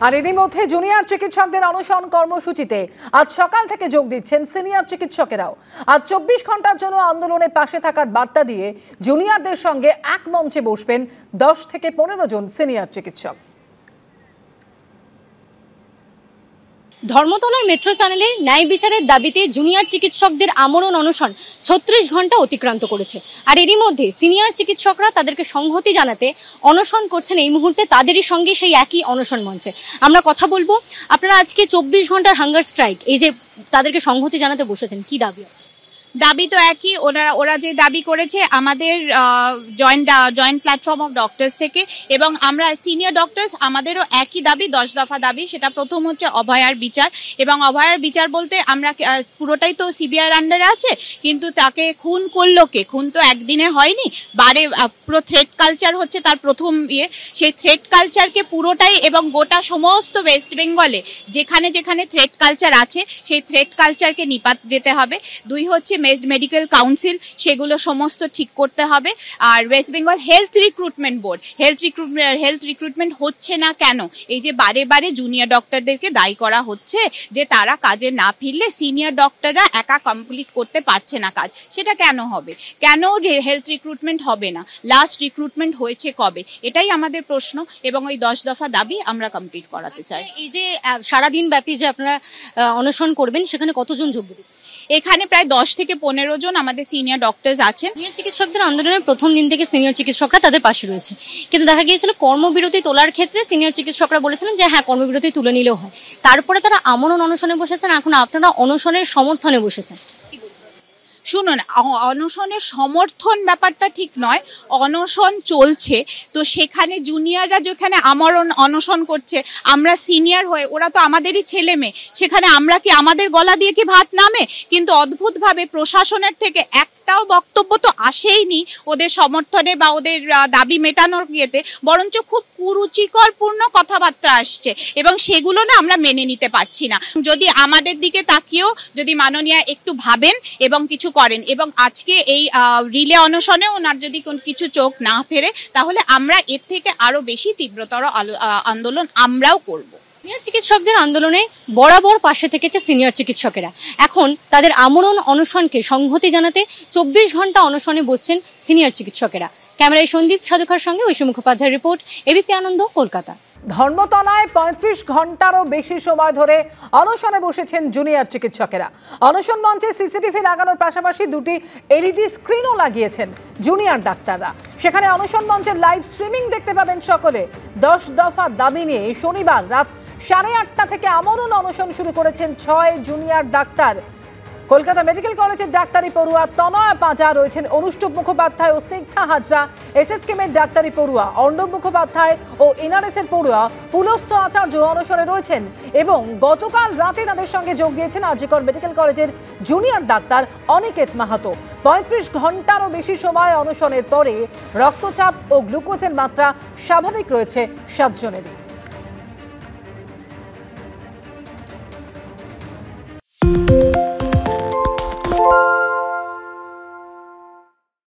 আর এরই মধ্যে জুনিয়র চিকিৎসকদের অনশন কর্মসূচিতে আজ সকাল থেকে যোগ দিচ্ছেন সিনিয়র চিকিৎসকেরাও। আজ 24 ঘন্টার জন্য আন্দোলনের পাশে থাকার বার্তা দিয়ে জুনিয়রদের সঙ্গে এক মঞ্চে বসবেন 10 থেকে 15 জন সিনিয়র চিকিৎসক। ধর্মতলার মেট্রো চ্যানেলে ন্যায় বিচারের দাবিতে জুনিয়র চিকিৎসকদের আমরণ অনশন 36 ঘন্টা অতিক্রান্ত করেছে। আর এরই মধ্যে সিনিয়র চিকিৎসকরা তাদেরকে সংহতি জানাতে অনশন করছেন এই মুহূর্তে তাদেরই সঙ্গে সেই একই অনশন মঞ্চে। আমরা কথা বলবো, আপনারা আজকে 24 ঘন্টার হাঙ্গার স্ট্রাইক এই যে তাদেরকে সংহতি জানাতে বসেছেন, কি দাবি? দাবি তো একই, ওরা যে দাবি করেছে আমাদের জয়েন্ট প্ল্যাটফর্ম অফ ডক্টরস থেকে, এবং আমরা সিনিয়র ডক্টরস আমাদেরও একই দাবি, 10 দফা দাবি। সেটা প্রথম হচ্ছে অভয়ার বিচার, এবং অভয়ার বিচার বলতে আমরা পুরোটাই তো সিবিআইর আন্ডারে আছে, কিন্তু তাকে খুন করলো কে? খুন তো একদিনে হয়নি, পুরো থ্রেট কালচার হচ্ছে তার প্রথম ইয়ে। সেই থ্রেট কালচারকে পুরোটাই এবং গোটা সমস্ত ওয়েস্ট বেঙ্গলে যেখানে যেখানে থ্রেট কালচার আছে সেই থ্রেট কালচারকে নিপাত যেতে হবে। দুই হচ্ছে মেডিকেল কাউন্সিল, সেগুলো সমস্ত ঠিক করতে হবে। আর West Bengal health recruitment board, health recruitment হচ্ছে না কেন? এই যে বারে বারে জুনিয়র ডক্টরদেরকে দায়ী করা হচ্ছে যে তারা কাজে না ফিরলে সিনিয়র ডক্টররা একা কমপ্লিট করতে পারছে না কাজ, সেটা কেন হবে? কেন হেলথ রিক্রুটমেন্ট হবে না? লাস্ট রিক্রুটমেন্ট হয়েছে কবে? এটাই আমাদের প্রশ্ন, এবং ওই 10 দফা দাবি আমরা কমপ্লিট করাতে চাই। এই যে সারাদিন ব্যাপী যে আপনারা অনশন করবেন, সেখানে কতজন যোগ দেবেন? এখানে প্রায় 10 থেকে 15 জন আমাদের সিনিয়র ডক্টরস আছেন। সিনিয়র চিকিৎসকদের আন্দোলনের প্রথম দিন থেকে সিনিয়র চিকিৎসকরা তাদের পাশে রয়েছে, কিন্তু দেখা গিয়েছিল কর্মবিরতি তোলার ক্ষেত্রে সিনিয়র চিকিৎসকরা বলেছিলেন যে হ্যাঁ, কর্মবিরতি তুলে নিলেও হয়। তারপরে তারা আমরণ অনশনে বসেছেন, এখন আপনারা অনশনের সমর্থনে বসেছেন। শুনুন, অনশনের সমর্থন ব্যাপারটা ঠিক নয়, অনশন চলছে, তো সেখানে জুনিয়ররা যেখানে আমরণ অনশন করছে, আমরা সিনিয়র হয়ে, ওরা তো আমাদেরই ছেলে মেয়ে, সেখানে আমরা কি আমাদের গলা দিয়ে কি ভাত নামে? কিন্তু অদ্ভুতভাবে প্রশাসনের থেকে একটাও বক্তব্য তো আসেইনি ওদের সমর্থনে বা ওদের দাবি মেটানোর ইয়েতে, বরঞ্চ খুব কুরুচিকরপূর্ণ কথাবার্তা আসছে, এবং সেগুলো না আমরা মেনে নিতে পারছি না। যদি আমাদের দিকে তাকিয়েও যদি মাননীয়া একটু ভাবেন এবং কিছু করেন, এবং আজকে এই রিলে অনশনে ওনার যদি কিছু চোখ না ফেরে, তাহলে আমরা এর থেকে আরো বেশি তীব্রতর আন্দোলন আমরাও করব। সিনিয়র চিকিৎসকদের আন্দোলনে বরাবর পাশে থেকেছে সিনিয়র চিকিৎসকেরা। এখন তাদের আমরণ অনশনকে সংহতি জানাতে 24 ঘন্টা অনশনে বসছেন সিনিয়র চিকিৎসকেরা। ক্যামেরায় সন্দীপ সাধুখার সঙ্গে ঐশী মুখোপাধ্যায়ের রিপোর্ট, এবিপি আনন্দ, কলকাতা। ধর্মতলায় 35 ঘন্টারও বেশি সময় ধরে অনশনে বসেছেন জুনিয়র চিকিৎসকেরা। অনশন মঞ্চে সিসিটিভি লাগানোর পাশাপাশি দুটি এলইডি স্ক্রিনও লাগিয়েছেন জুনিয়র ডাক্তাররা। সেখানে অনশন মঞ্চের লাইভ স্ট্রিমিং দেখতে পাবেন সকলে। 10 দফা দাবি নিয়ে শনিবার রাত 8:30 থেকে আমরণ অনশন শুরু করেছেন 6 জুনিয়র ডাক্তার। কলকাতা মেডিকেল কলেজের ডাক্তারি পড়ুয়া তনয়া পাঁজা রয়েছেন, অনুষ্টুপ মুখোপাধ্যায় ও স্নিগ্ধা হাজরা এসএসকেমের ডাক্তারি পড়ুয়া, অর্ণব মুখোপাধ্যায় ও এনআরএসের পড়ুয়া পুলস্থ আচার্য অনশনে রয়েছেন, এবং গতকাল রাতে তাদের সঙ্গে যোগ দিয়েছেন আরজিকর মেডিকেল কলেজের জুনিয়র ডাক্তার অনিকেত মাহাতো। 35 ঘন্টারও বেশি সময় অনশনের পরে রক্তচাপ ও গ্লুকোজের মাত্রা স্বাভাবিক রয়েছে 7 জনেরই।